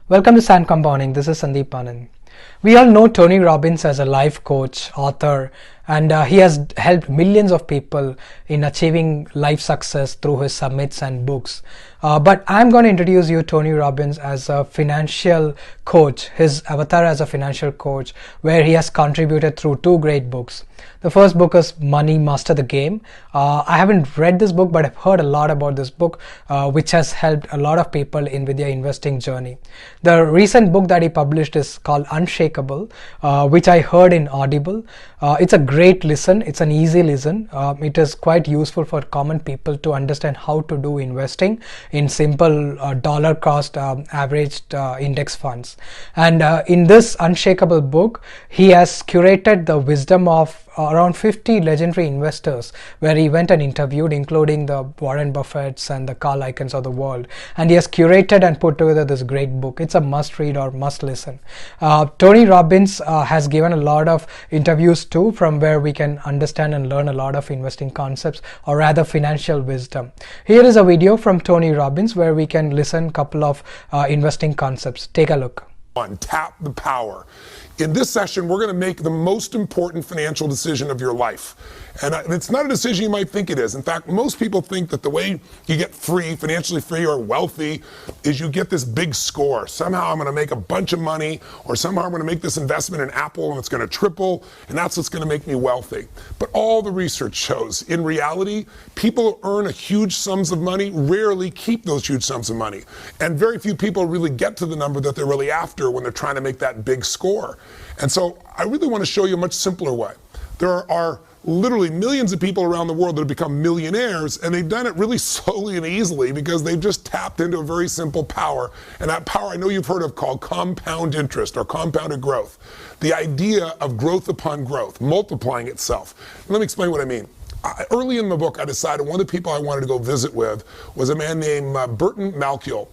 Welcome to Sand Compounding. This is Sandeep Anand. We all know Tony Robbins as a life coach, author, and he has helped millions of people in achieving life success through his summits and books. But I'm going to introduce you Tony Robbins as a financial coach, his avatar as a financial coach, where he has contributed through two great books. The first book is Money Master the Game. I haven't read this book, but I've heard a lot about this book, which has helped a lot of people with their investing journey. The recent book that he published is called Unshakable, which I heard in Audible. It's a great listen. It's an easy listen. It is quite useful for common people to understand how to do investing in simple dollar cost averaged index funds. And in this Unshakable book, he has curated the wisdom of around 50 legendary investors, where he went and interviewed, including the Warren Buffetts and the Carl Icahns of the world. And he has curated and put together this great book. It's a must read or must listen. Tony Robbins has given a lot of interviews too, from where we can understand and learn a lot of investing concepts, or rather financial wisdom. Here is a video from Tony Robbins where we can listen a couple of investing concepts. Take a look. Tap the power. In this session, we're going to make the most important financial decision of your life. And it's not a decision you might think it is. In fact, most people think that the way you get free, financially free or wealthy, is you get this big score. Somehow I'm going to make a bunch of money, or somehow I'm going to make this investment in Apple and it's going to triple, and that's what's going to make me wealthy. But all the research shows, in reality, people who earn huge sums of money rarely keep those huge sums of money. And very few people really get to the number that they're really after when they're trying to make that big score. And so I really want to show you a much simpler way. There are literally millions of people around the world that have become millionaires, and they've done it really slowly and easily because they've just tapped into a very simple power. And that power I know you've heard of, called compound interest or compounded growth. The idea of growth upon growth, multiplying itself. Let me explain what I mean. Early in the book, I decided one of the people I wanted to go visit with was a man named Burton Malkiel.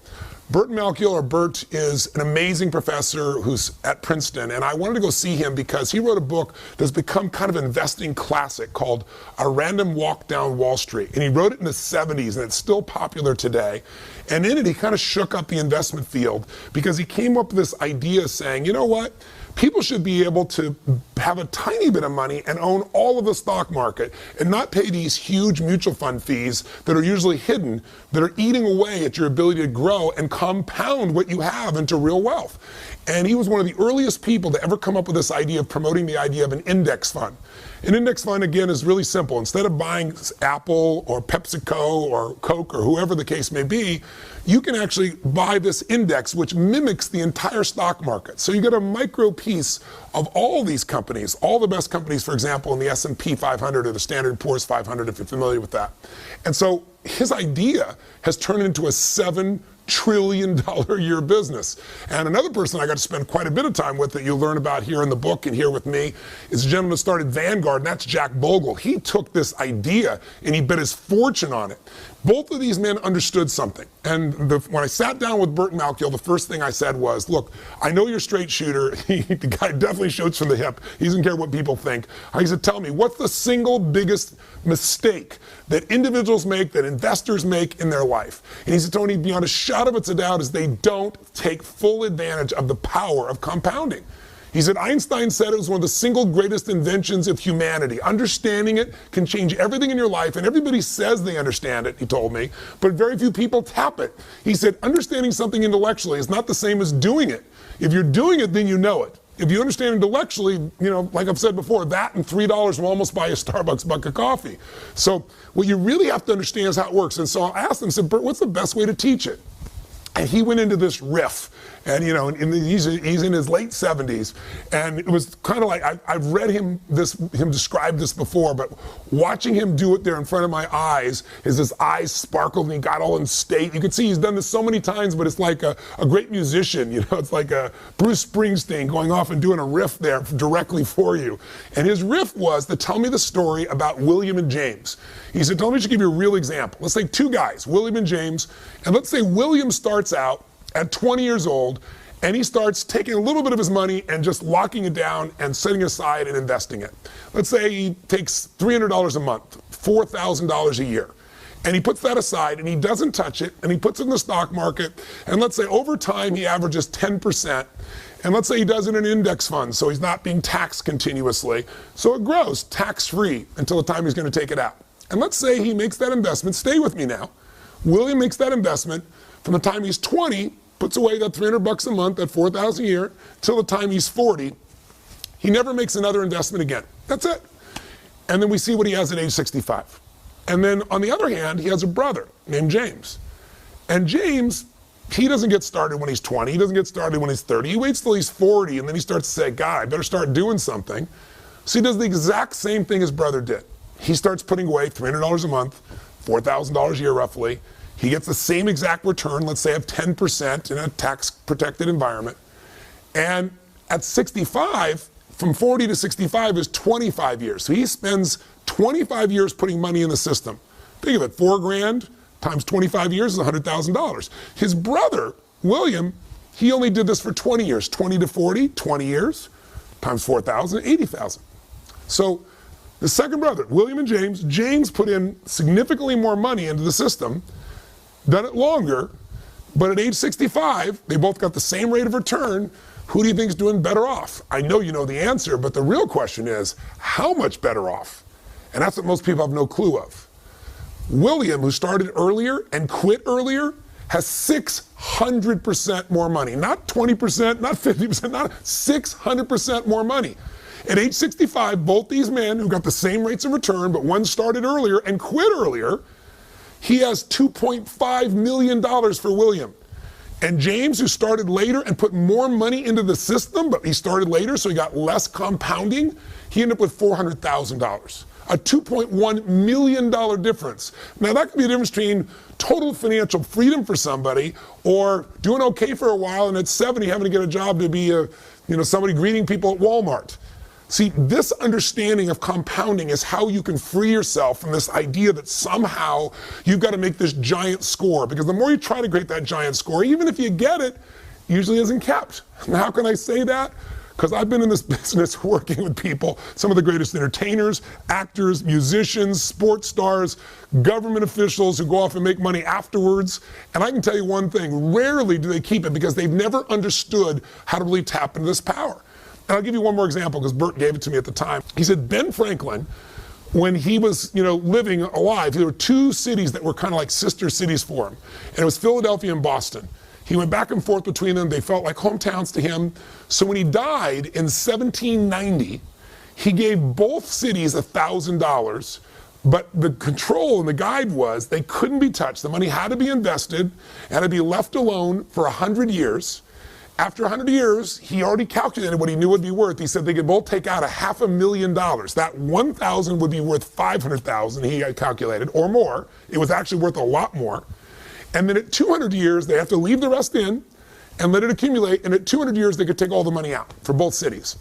Burton Malkiel, or Bert, is an amazing professor who's at Princeton, and I wanted to go see him because he wrote a book that's become kind of an investing classic called A Random Walk Down Wall Street. And he wrote it in the 70s, and it's still popular today. And in it, he kind of shook up the investment field because he came up with this idea saying, you know what? People should be able to have a tiny bit of money and own all of the stock market and not pay these huge mutual fund fees that are usually hidden, that are eating away at your ability to grow and compound what you have into real wealth. And he was one of the earliest people to ever come up with this idea of promoting the idea of an index fund. An index fund, again, is really simple. Instead of buying Apple or PepsiCo or Coke or whoever the case may be, you can actually buy this index, which mimics the entire stock market. So you get a micro piece of all these companies, all the best companies, for example, in the S&P 500 or the Standard & Poor's 500, if you're familiar with that. And so his idea has turned into a $7 trillion a year business. And another person I got to spend quite a bit of time with that you'll learn about here in the book and here with me is a gentleman who started Vanguard, and that's Jack Bogle. He took this idea and he bet his fortune on it. Both of these men understood something. And when I sat down with Burton Malkiel, the first thing I said was, look, I know you're a straight shooter. The guy definitely shoots from the hip. He doesn't care what people think. I said, tell me, what's the single biggest mistake that individuals make, that investors make in their life? And he said, Tony, beyond a shadow of a doubt, is they don't take full advantage of the power of compounding. He said, Einstein said it was one of the single greatest inventions of humanity. Understanding it can change everything in your life, and everybody says they understand it, he told me, but very few people tap it. He said, understanding something intellectually is not the same as doing it. If you're doing it, then you know it. If you understand intellectually, you know, like I've said before, that and $3 will almost buy a Starbucks buck of coffee. So what you really have to understand is how it works. And so I asked him, I said, Bert, what's the best way to teach it? And he went into this riff. And you know, he's in his late 70s, and it was kind of like I've read him describe this before, but watching him do it there in front of my eyes, his eyes sparkled and he got all in state. You can see he's done this so many times, but it's like a great musician, you know, it's like a Bruce Springsteen going off and doing a riff there directly for you. And his riff was to tell me the story about William and James. He said, let me just give you a real example. Let's say two guys, William and James, and let's say William starts out at 20 years old, and he starts taking a little bit of his money and just locking it down and setting it aside and investing it. Let's say he takes $300 a month, $4,000 a year. and he puts that aside and he doesn't touch it and he puts it in the stock market, and let's say over time he averages 10%, and let's say he does it in an index fund so he's not being taxed continuously, so it grows tax-free until the time he's going to take it out. And let's say he makes that investment, stay with me now, William makes that investment from the time he's 20, puts away that $300 a month, that $4,000 a year, till the time he's 40. He never makes another investment again. That's it. And then we see what he has at age 65. And then on the other hand, he has a brother named James. And James, he doesn't get started when he's 20. He doesn't get started when he's 30. He waits till he's 40, and then he starts to say, God, I better start doing something. So he does the exact same thing his brother did. He starts putting away $300 a month, $4,000 a year roughly. He gets the same exact return, let's say of 10% in a tax-protected environment. And at 65, from 40 to 65 is 25 years. So he spends 25 years putting money in the system. Think of it, $4,000 times 25 years is $100,000. His brother, William, he only did this for 20 years. 20 to 40, 20 years, times 4,000, 80,000. So the second brother, William and James put in significantly more money into the system, done it longer, but at age 65, they both got the same rate of return. Who do you think is doing better off? I know you know the answer, but the real question is, how much better off? And that's what most people have no clue of. William, who started earlier and quit earlier, has 600% more money. Not 20%, not 50%, not 600% more money. At age 65, both these men who got the same rates of return, but one started earlier and quit earlier, he has $2.5 million for William. And James, who started later and put more money into the system, but he started later, so he got less compounding, he ended up with $400,000. A $2.1 million difference. Now that could be a difference between total financial freedom for somebody or doing okay for a while and at 70 having to get a job to be somebody greeting people at Walmart. See, this understanding of compounding is how you can free yourself from this idea that somehow you've got to make this giant score, because the more you try to create that giant score, even if you get it, usually isn't kept. Now, how can I say that? Because I've been in this business working with people, some of the greatest entertainers, actors, musicians, sports stars, government officials who go off and make money afterwards. And I can tell you one thing, rarely do they keep it because they've never understood how to really tap into this power. And I'll give you one more example because Bert gave it to me at the time. He said Ben Franklin, when he was living alive, there were two cities that were kind of like sister cities for him. And it was Philadelphia and Boston. He went back and forth between them. They felt like hometowns to him. So when he died in 1790, he gave both cities $1,000, but the control and the guide was they couldn't be touched. The money had to be invested, had to be left alone for 100 years. After 100 years, he already calculated what he knew it would be worth. He said they could both take out $500,000. That 1,000 would be worth 500,000, he had calculated, or more. It was actually worth a lot more. And then at 200 years, they have to leave the rest in and let it accumulate. And at 200 years, they could take all the money out for both cities.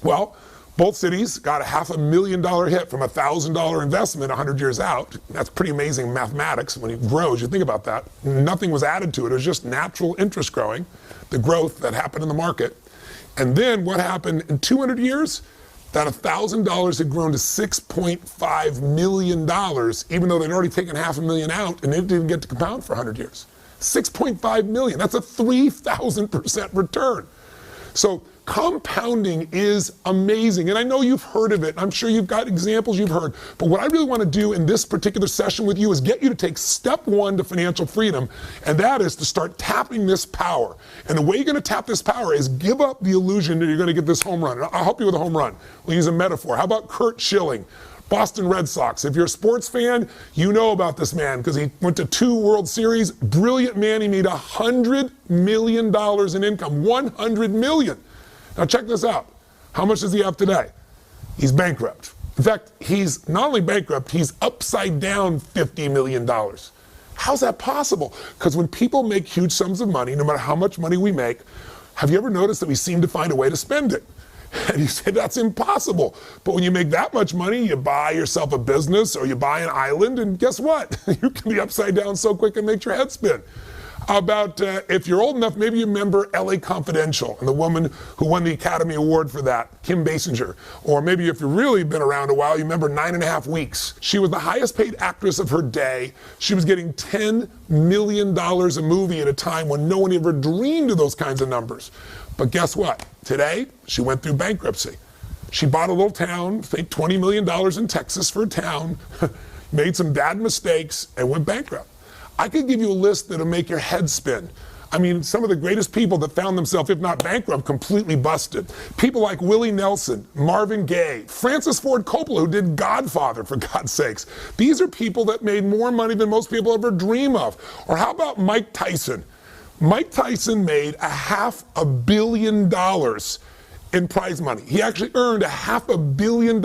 Well, both cities got a $500,000 hit from a $1,000 investment 100 years out. That's pretty amazing mathematics when it grows. You think about that. Nothing was added to it. It was just natural interest growing, the growth that happened in the market. And then what happened in 200 years? That $1,000 had grown to $6.5 million, even though they'd already taken $500,000 out and it didn't get to compound for 100 years. $6.5 million, that's a 3,000% return. So compounding is amazing, and I know you've heard of it. I'm sure you've got examples you've heard, but what I really want to do in this particular session with you is get you to take step one to financial freedom, and that is to start tapping this power. And the way you're going to tap this power is give up the illusion that you're going to get this home run. I'll help you with a home run. We'll use a metaphor. How about Curt Schilling, Boston Red Sox? If you're a sports fan, you know about this man because he went to 2 World Series. Brilliant man. He made $100 million in income. $100 million. Now check this out. How much does he have today? He's bankrupt. In fact, he's not only bankrupt, he's upside down $50 million. How's that possible? Because when people make huge sums of money, no matter how much money we make, have you ever noticed that we seem to find a way to spend it? And you say, that's impossible. But when you make that much money, you buy yourself a business or you buy an island, and guess what? You can be upside down so quick it makes your head spin. How about if you're old enough, maybe you remember LA Confidential and the woman who won the Academy Award for that, Kim Basinger. Or maybe if you've really been around a while, you remember 9.5 Weeks. She was the highest paid actress of her day. She was getting $10 million a movie at a time when no one ever dreamed of those kinds of numbers. But guess what? Today, she went through bankruptcy. She bought a little town, I think $20 million in Texas for a town, made some bad mistakes, and went bankrupt. I could give you a list that'll make your head spin. I mean, some of the greatest people that found themselves, if not bankrupt, completely busted. People like Willie Nelson, Marvin Gaye, Francis Ford Coppola, who did Godfather, for God's sakes. These are people that made more money than most people ever dream of. Or how about Mike Tyson? Mike Tyson made $500 million in prize money. He actually earned $500 million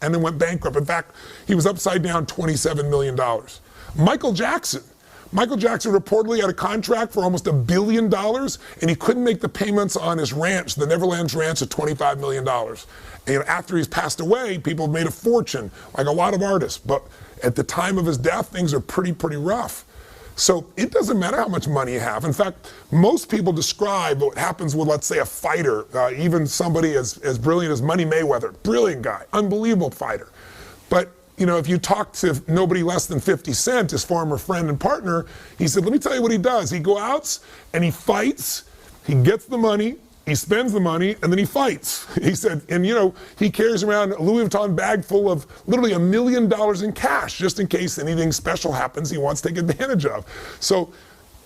and then went bankrupt. In fact, he was upside down $27 million. Michael Jackson reportedly had a contract for almost $1 billion, and he couldn't make the payments on his ranch, the Neverlands Ranch, of $25 million. And after he's passed away, people have made a fortune, like a lot of artists. But at the time of his death, things are pretty rough. So it doesn't matter how much money you have. In fact, most people describe what happens with, let's say, a fighter, even somebody as brilliant as Money Mayweather, brilliant guy, unbelievable fighter. But you know, if you talk to nobody less than 50 Cent, his former friend and partner, he said, let me tell you what he does. He goes out and he fights, he gets the money, he spends the money, and then he fights. He said, and you know, he carries around a Louis Vuitton bag full of literally $1 million in cash, just in case anything special happens he wants to take advantage of. So,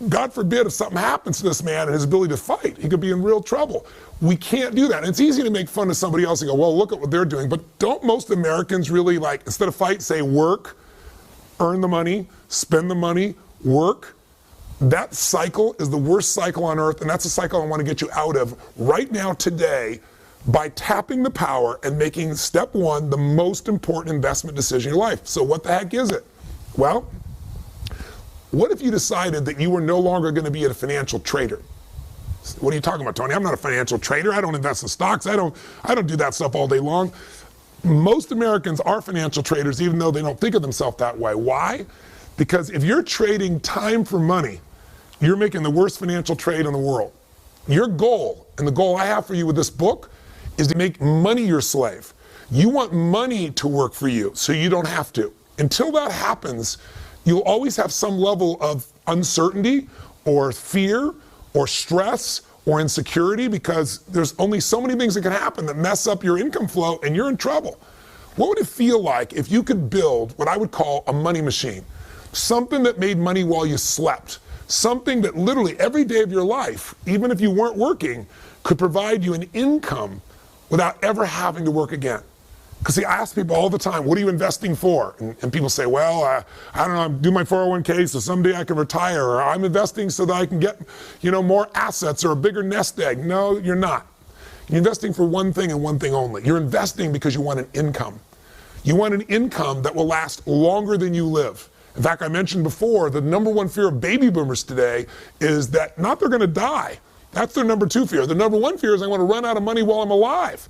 God forbid if something happens to this man and his ability to fight, he could be in real trouble. We can't do that. And it's easy to make fun of somebody else and go, well, look at what they're doing. But don't most Americans really, like, instead of fight, say work, earn the money, spend the money, work? That cycle is the worst cycle on earth, and that's a cycle I want to get you out of right now, today, by tapping the power and making step one the most important investment decision in your life. So what the heck is it? Well, what if you decided that you were no longer going to be a financial trader? What are you talking about, Tony? I'm not a financial trader. I don't invest in stocks. I don't do that stuff all day long. Most Americans are financial traders, even though they don't think of themselves that way. Why? Because if you're trading time for money, you're making the worst financial trade in the world. Your goal, and the goal I have for you with this book, is to make money your slave. You want money to work for you, so you don't have to. Until that happens, you'll always have some level of uncertainty or fear or stress or insecurity, because there's only so many things that can happen that mess up your income flow, and you're in trouble. What would it feel like if you could build what I would call a money machine? Something that made money while you slept. Something that literally every day of your life, even if you weren't working, could provide you an income without ever having to work again. Because see, I ask people all the time, what are you investing for? And people say, well, I don't know, I'm doing my 401k so someday I can retire, or I'm investing so that I can get, more assets or a bigger nest egg. No, you're not. You're investing for one thing and one thing only. You're investing because you want an income. You want an income that will last longer than you live. In fact, I mentioned before, the number one fear of baby boomers today is that not they're going to die. That's their number two fear. The number one fear is I want to run out of money while I'm alive.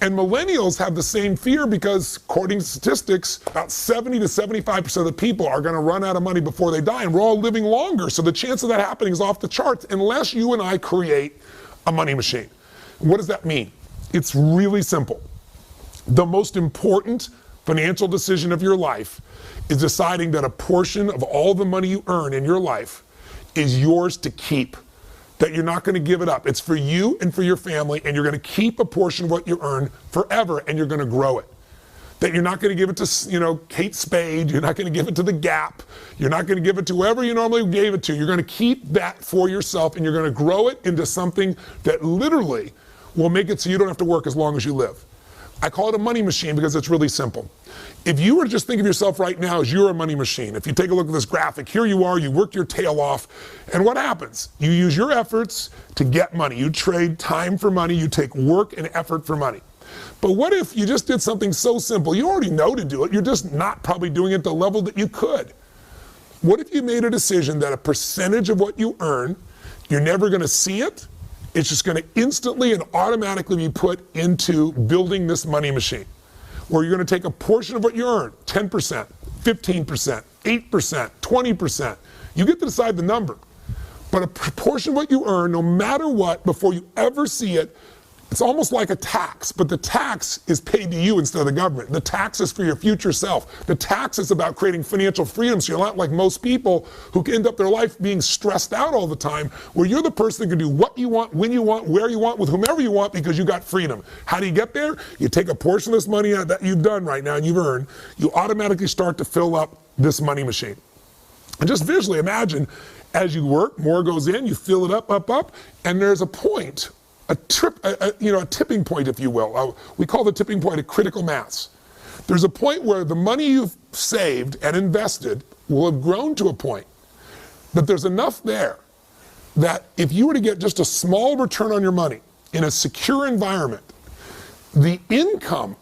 And millennials have the same fear because, according to statistics, about 70 to 75% of the people are going to run out of money before they die, and we're all living longer. So the chance of that happening is off the charts unless you and I create a money machine. What does that mean? It's really simple. The most important financial decision of your life is deciding that a portion of all the money you earn in your life is yours to keep. That you're not going to give it up. It's for you and for your family, and you're going to keep a portion of what you earn forever, and you're going to grow it. That you're not going to give it to, Kate Spade. You're not going to give it to The Gap. You're not going to give it to whoever you normally gave it to. You're going to keep that for yourself, and you're going to grow it into something that literally will make it so you don't have to work as long as you live. I call it a money machine because it's really simple. If you were to just think of yourself right now as you're a money machine, if you take a look at this graphic, here you are, you worked your tail off, and what happens? You use your efforts to get money. You trade time for money, you take work and effort for money. But what if you just did something so simple? You already know to do it, you're just not probably doing it at the level that you could. What if you made a decision that a percentage of what you earn, you're never going to see it, it's just going to instantly and automatically be put into building this money machine, where you're going to take a portion of what you earn, 10%, 15%, 8%, 20%. You get to decide the number. But a proportion of what you earn, no matter what, before you ever see it, it's almost like a tax, but the tax is paid to you instead of the government. The tax is for your future self. The tax is about creating financial freedom, so you're not like most people who end up their life being stressed out all the time, where you're the person that can do what you want, when you want, where you want, with whomever you want, because you got freedom. How do you get there? You take a portion of this money that you've done right now and you've earned, you automatically start to fill up this money machine. And just visually imagine, as you work, more goes in, you fill it up, and there's a point. A tipping point, if you will. We call the tipping point a critical mass. There's a point where the money you've saved and invested will have grown to a point that there's enough there that if you were to get just a small return on your money in a secure environment, the income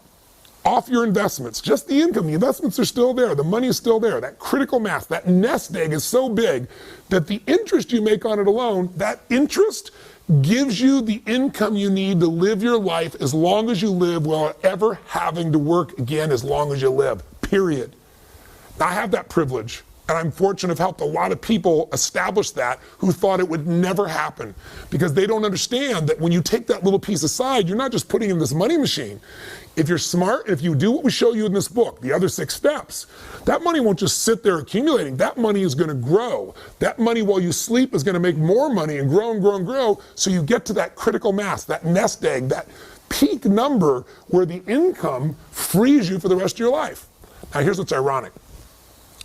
off your investments, just the income, the investments are still there, the money is still there, that critical mass, that nest egg is so big that the interest you make on it alone, that interest gives you the income you need to live your life as long as you live without ever having to work again as long as you live, period. Now, I have that privilege, and I'm fortunate to have helped a lot of people establish that who thought it would never happen, because they don't understand that when you take that little piece aside, you're not just putting in this money machine. If you're smart, if you do what we show you in this book, the other 6 steps, that money won't just sit there accumulating. That money is going to grow. That money while you sleep is going to make more money and grow and grow and grow, so you get to that critical mass, that nest egg, that peak number where the income frees you for the rest of your life. Now, here's what's ironic.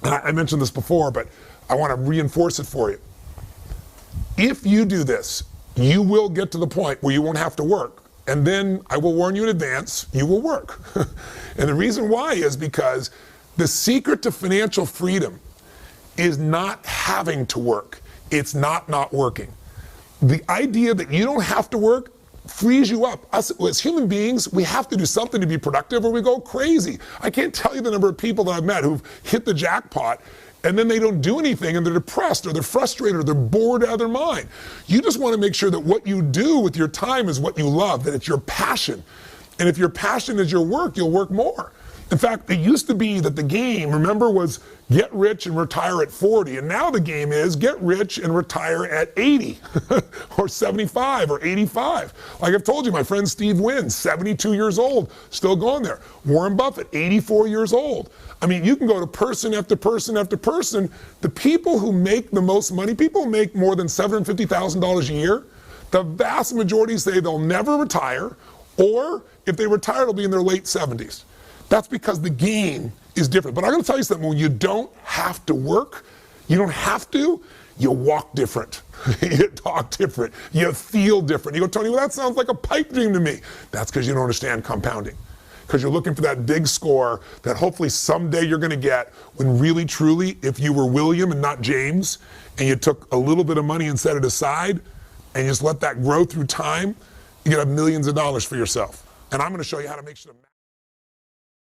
And I mentioned this before, but I want to reinforce it for you. If you do this, you will get to the point where you won't have to work. And then I will warn you in advance, you will work. And the reason why is because the secret to financial freedom is not having to work. It's not working. The idea that you don't have to work frees you up. Us as human beings, we have to do something to be productive or we go crazy. I can't tell you the number of people that I've met who've hit the jackpot and then they don't do anything and they're depressed or they're frustrated or they're bored out of their mind. You just want to make sure that what you do with your time is what you love, that it's your passion. And if your passion is your work, you'll work more. In fact, it used to be that the game, remember, was get rich and retire at 40. And now the game is get rich and retire at 80 or 75 or 85. Like I've told you, my friend Steve Wynn, 72 years old, still going there. Warren Buffett, 84 years old. I mean, you can go to person after person after person. The people who make the most money, people who make more than $750,000 a year, the vast majority say they'll never retire, or if they retire, it'll be in their late 70s. That's because the game is different. But I'm going to tell you something. When you don't have to work, you don't have to, you walk different. You talk different. You feel different. You go, Tony, well, that sounds like a pipe dream to me. That's because you don't understand compounding. Because you're looking for that big score that hopefully someday you're going to get, when really, truly, if you were William and not James, and you took a little bit of money and set it aside, and you just let that grow through time, you can have millions of dollars for yourself. And I'm going to show you how to make sure